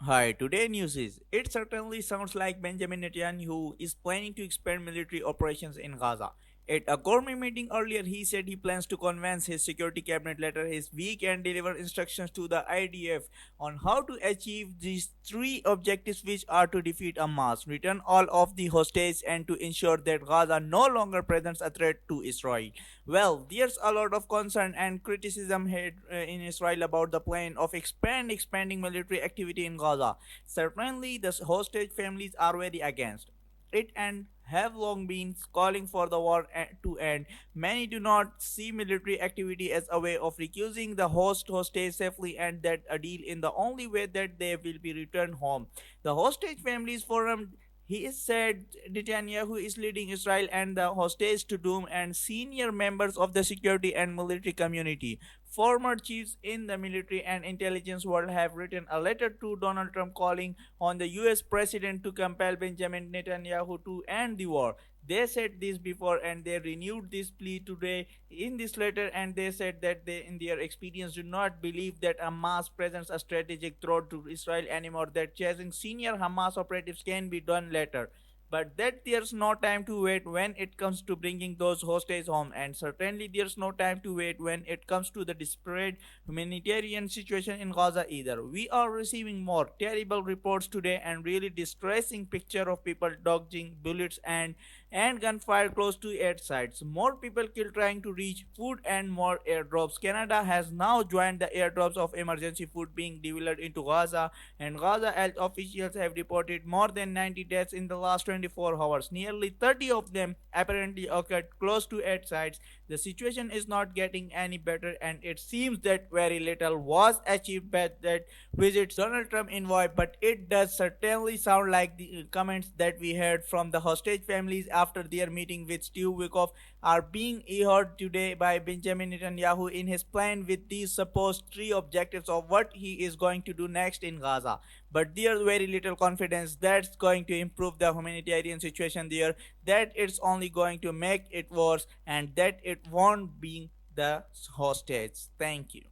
Hi, today news is it certainly sounds like Benjamin Netanyahu is planning to expand military operations in Gaza. At a gourmet meeting earlier, he said he plans to convince his security cabinet later his week and deliver instructions to the IDF on how to achieve these three objectives, which are to defeat Hamas, return all of the hostages, and to ensure that Gaza no longer presents a threat to Israel. Well, there's a lot of concern and criticism here in Israel about the plan of expanding military activity in Gaza. Certainly, the hostage families are very against it and have long been calling for the war to end. Many do not see military activity as a way of recusing the hostage safely and that a deal in the only way that they will be returned home. The hostage families forum he said Netanyahu is leading Israel and the hostage to doom and senior members of the security and military community. Former chiefs in the military and intelligence world have written a letter to Donald Trump calling on the US president to compel Benjamin Netanyahu to end the war. They said this before and they renewed this plea today in this letter and they said that they in their experience do not believe that Hamas presents a strategic threat to Israel anymore, that chasing senior Hamas operatives can be done later, but that there's no time to wait when it comes to bringing those hostages home, and certainly there's no time to wait when it comes to the desperate humanitarian situation in Gaza either. We are receiving more terrible reports today and really distressing picture of people dodging bullets and gunfire close to air sites. More people killed trying to reach food and more airdrops. Canada has now joined the airdrops of emergency food being delivered into Gaza, and Gaza health officials have reported more than 90 deaths in the last 24 hours. Nearly 30 of them apparently occurred close to aid sites. The situation is not getting any better, and it seems that very little was achieved by that visit Donald Trump envoy, but it does certainly sound like the comments that we heard from the hostage families after their meeting with Steve Witkoff are being heard today by Benjamin Netanyahu in his plan with these supposed three objectives of what he is going to do next in Gaza. But there's very little confidence that's going to improve the humanitarian situation there, that it's only going to make it worse, and that it won't be the hostage. Thank you.